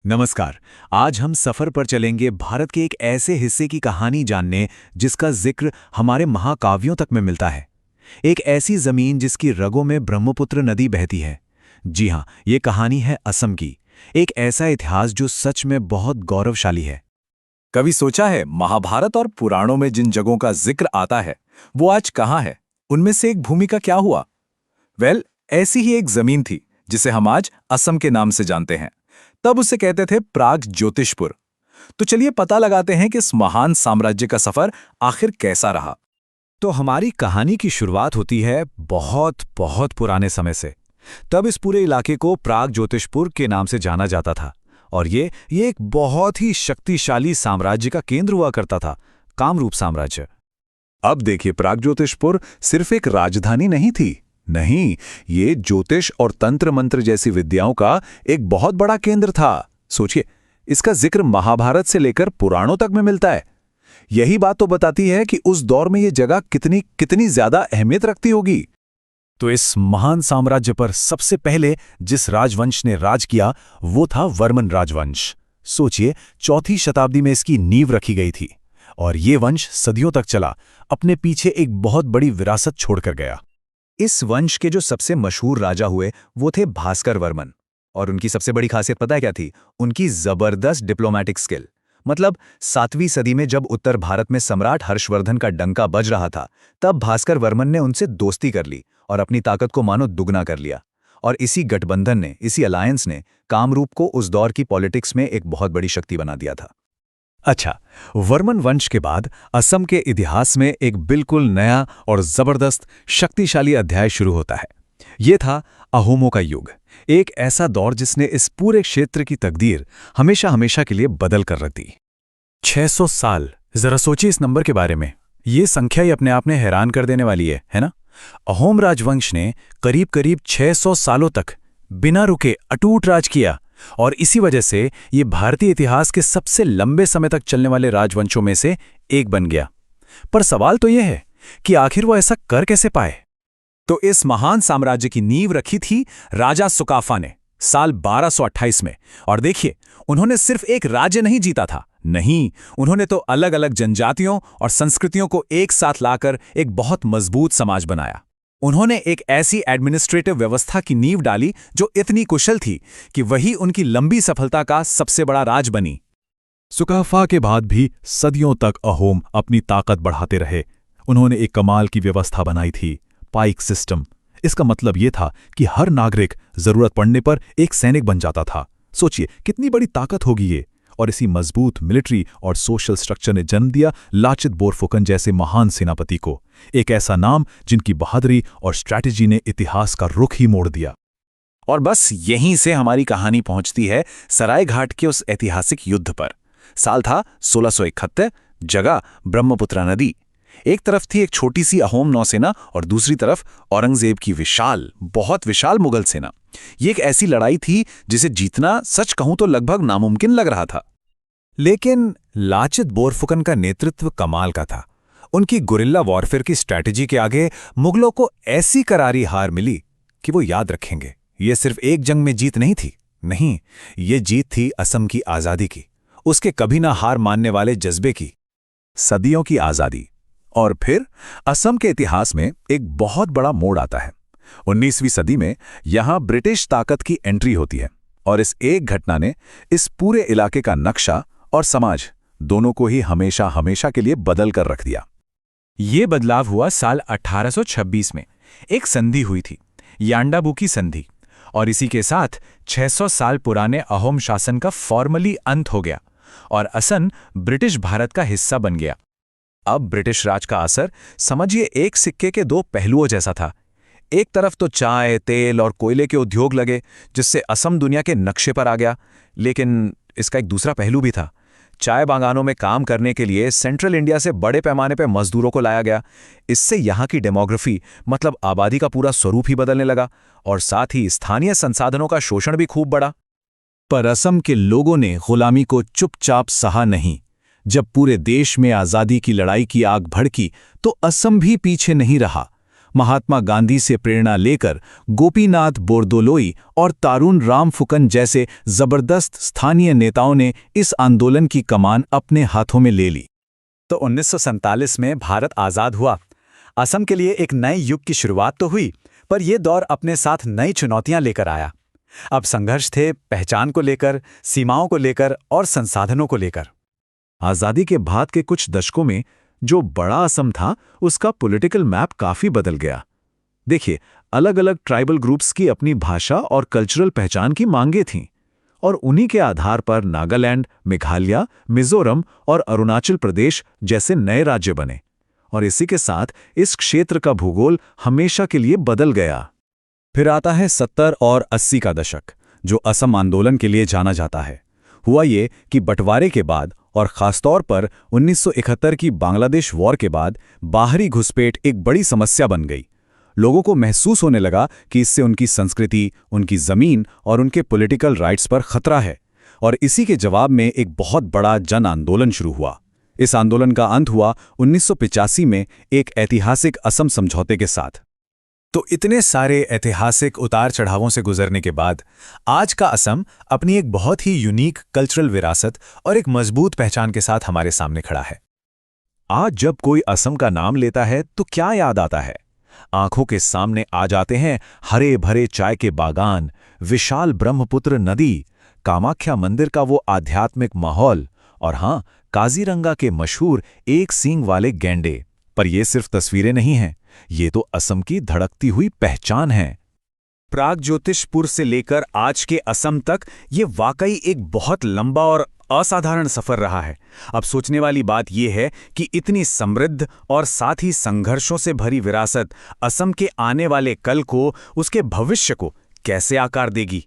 नमस्कार। आज हम सफर पर चलेंगे भारत के एक ऐसे हिस्से की कहानी जानने जिसका जिक्र हमारे महाकाव्यों तक में मिलता है। एक ऐसी जमीन जिसकी रगों में ब्रह्मपुत्र नदी बहती है। जी हाँ, ये कहानी है असम की। एक ऐसा इतिहास जो सच में बहुत गौरवशाली है। कभी सोचा है महाभारत और पुराणों में जिन जगहों का जिक्र आता है वो आज कहाँ है? उनमें से एक भूमि का क्या हुआ? ऐसी ही एक जमीन थी जिसे हम आज असम के नाम से जानते हैं। तब उसे कहते थे प्राग ज्योतिषपुर। तो चलिए पता लगाते हैं कि इस महान साम्राज्य का सफर आखिर कैसा रहा। तो हमारी कहानी की शुरुआत होती है बहुत बहुत पुराने समय से। तब इस पूरे इलाके को प्राग ज्योतिषपुर के नाम से जाना जाता था और ये एक बहुत ही शक्तिशाली साम्राज्य का केंद्र हुआ करता था, कामरूप साम्राज्य। अब देखिए, प्राग ज्योतिषपुर सिर्फ एक राजधानी नहीं थी। नहीं, ये ज्योतिष और तंत्र मंत्र जैसी विद्याओं का एक बहुत बड़ा केंद्र था। सोचिए, इसका जिक्र महाभारत से लेकर पुराणों तक में मिलता है। यही बात तो बताती है कि उस दौर में ये जगह कितनी कितनी ज्यादा अहमियत रखती होगी। तो इस महान साम्राज्य पर सबसे पहले जिस राजवंश ने राज किया वो था वर्मन राजवंश। सोचिए, 4वीं शताब्दी में इसकी नींव रखी गई थी और ये वंश सदियों तक चला, अपने पीछे एक बहुत बड़ी विरासत छोड़कर गया। इस वंश के जो सबसे मशहूर राजा हुए वो थे भास्कर वर्मन। और उनकी सबसे बड़ी खासियत पता है क्या थी? उनकी जबरदस्त डिप्लोमैटिक स्किल। मतलब 7वीं सदी में जब उत्तर भारत में सम्राट हर्षवर्धन का डंका बज रहा था, तब भास्कर वर्मन ने उनसे दोस्ती कर ली और अपनी ताकत को मानो दुगना कर लिया। और इसी गठबंधन ने, इसी अलायंस ने कामरूप को उस दौर की पॉलिटिक्स में एक बहुत बड़ी शक्ति बना दिया था। अच्छा, वर्मन वंश के बाद असम के इतिहास में एक बिल्कुल नया और जबरदस्त शक्तिशाली अध्याय शुरू होता है। ये था अहोमों का युग, एक ऐसा दौर जिसने इस पूरे क्षेत्र की तकदीर हमेशा हमेशा के लिए बदल कर रख दी। 600 साल, जरा सोचिए इस नंबर के बारे में। ये संख्या ही अपने आप में हैरान कर देने वाली है ना? अहोम राजवंश ने करीब करीब 600 सालों तक बिना रुके अटूट राज किया और इसी वजह से ये भारतीय इतिहास के सबसे लंबे समय तक चलने वाले राजवंशों में से एक बन गया। पर सवाल तो यह है कि आखिर वो ऐसा कर कैसे पाए? तो इस महान साम्राज्य की नींव रखी थी राजा सुकाफा ने साल 1228 में। और देखिए, उन्होंने सिर्फ एक राज्य नहीं जीता था। नहीं, उन्होंने तो अलग अलग जनजातियों और संस्कृतियों को एक साथ लाकर एक बहुत मजबूत समाज बनाया। उन्होंने एक ऐसी एडमिनिस्ट्रेटिव व्यवस्था की नींव डाली जो इतनी कुशल थी कि वही उनकी लंबी सफलता का सबसे बड़ा राज बनी। सुकाफा के बाद भी सदियों तक अहोम अपनी ताकत बढ़ाते रहे। उन्होंने एक कमाल की व्यवस्था बनाई थी, पाइक सिस्टम। इसका मतलब यह था कि हर नागरिक जरूरत पड़ने पर एक सैनिक बन जाता था। सोचिए कितनी बड़ी ताकत होगी ये। और इसी मजबूत मिलिट्री और सोशल स्ट्रक्चर ने जन्म दिया लाचित बोरफुकन जैसे महान सेनापति को, एक ऐसा नाम जिनकी बहादुरी और स्ट्रैटेजी ने इतिहास का रुख ही मोड़ दिया। और बस यहीं से हमारी कहानी पहुंचती है सरायघाट के उस ऐतिहासिक युद्ध पर। साल था 1671, जगह ब्रह्मपुत्र नदी। एक तरफ थी एक छोटी सी अहोम नौसेना और दूसरी तरफ औरंगजेब की विशाल, बहुत विशाल मुगल सेना। ये एक ऐसी लड़ाई थी जिसे जीतना सच कहूं तो लगभग नामुमकिन लग रहा था। लेकिन लाचित बोरफुकन का नेतृत्व कमाल का था। उनकी गुरिल्ला वॉरफेयर की स्ट्रैटेजी के आगे मुगलों को ऐसी करारी हार मिली कि वो याद रखेंगे। ये सिर्फ एक जंग में जीत नहीं थी, नहीं, ये जीत थी असम की आज़ादी की, उसके कभी ना हार मानने वाले जज्बे की, सदियों की आज़ादी। और फिर असम के इतिहास में एक बहुत बड़ा मोड़ आता है। 19वीं सदी में यहां ब्रिटिश ताकत की एंट्री होती है और इस एक घटना ने इस पूरे इलाके का नक्शा और समाज दोनों को ही हमेशा हमेशा के लिए बदल कर रख दिया। ये बदलाव हुआ साल 1826 में। एक संधि हुई थी, यांडाबू की संधि, और इसी के साथ 600 साल पुराने अहोम शासन का फॉर्मली अंत हो गया और असम ब्रिटिश भारत का हिस्सा बन गया। अब ब्रिटिश राज का असर समझिए एक सिक्के के दो पहलुओं जैसा था। एक तरफ तो चाय, तेल और कोयले के उद्योग लगे, जिससे असम दुनिया के नक्शे पर आ गया। लेकिन इसका एक दूसरा पहलू भी था। चाय बागानों में काम करने के लिए सेंट्रल इंडिया से बड़े पैमाने पर मजदूरों को लाया गया। इससे यहाँ की डेमोग्राफी, मतलब आबादी का पूरा स्वरूप ही बदलने लगा और साथ ही स्थानीय संसाधनों का शोषण भी खूब बढ़ा। पर असम के लोगों ने गुलामी को चुपचाप सहा नहीं। जब पूरे देश में आज़ादी की लड़ाई की आग भड़की तो असम भी पीछे नहीं रहा। महात्मा गांधी से प्रेरणा लेकर गोपीनाथ बोरदोलोई और तारुण रामफुकन जैसे जबरदस्त स्थानीय नेताओं ने इस आंदोलन की कमान अपने हाथों में ले ली। तो 1947 में भारत आज़ाद हुआ। असम के लिए एक नए युग की शुरुआत तो हुई, पर यह दौर अपने साथ नई चुनौतियां लेकर आया। अब संघर्ष थे पहचान को लेकर, सीमाओं को लेकर और संसाधनों को लेकर। आज़ादी के बाद के कुछ दशकों में जो बड़ा असम था, उसका पॉलिटिकल मैप काफी बदल गया। देखिए, अलग अलग ट्राइबल ग्रुप्स की अपनी भाषा और कल्चरल पहचान की मांगें थीं, और उन्हीं के आधार पर नागालैंड, मेघालय, मिजोरम और अरुणाचल प्रदेश जैसे नए राज्य बने। और इसी के साथ इस क्षेत्र का भूगोल हमेशा के लिए बदल गया। फिर आता है 70 और 80 का दशक, जो असम आंदोलन के लिए जाना जाता है। हुआ ये कि बंटवारे के बाद और खासतौर पर 1971 की बांग्लादेश वॉर के बाद बाहरी घुसपैठ एक बड़ी समस्या बन गई। लोगों को महसूस होने लगा कि इससे उनकी संस्कृति, उनकी जमीन और उनके पॉलिटिकल राइट्स पर खतरा है। और इसी के जवाब में एक बहुत बड़ा जन आंदोलन शुरू हुआ। इस आंदोलन का अंत हुआ 1985 में एक ऐतिहासिक असम समझौते के साथ। तो इतने सारे ऐतिहासिक उतार चढ़ावों से गुजरने के बाद आज का असम अपनी एक बहुत ही यूनिक कल्चरल विरासत और एक मजबूत पहचान के साथ हमारे सामने खड़ा है। आज जब कोई असम का नाम लेता है तो क्या याद आता है? आंखों के सामने आ जाते हैं हरे भरे चाय के बागान, विशाल ब्रह्मपुत्र नदी, कामाख्या मंदिर का वो आध्यात्मिक माहौल और हाँ, काजीरंगा के मशहूर एक सींग वाले गैंडे। पर ये सिर्फ तस्वीरें नहीं हैं, ये तो असम की धड़कती हुई पहचान है। प्रागज्योतिषपुर से लेकर आज के असम तक ये वाकई एक बहुत लंबा और असाधारण सफर रहा है। अब सोचने वाली बात यह है कि इतनी समृद्ध और साथ ही संघर्षों से भरी विरासत असम के आने वाले कल को, उसके भविष्य को कैसे आकार देगी।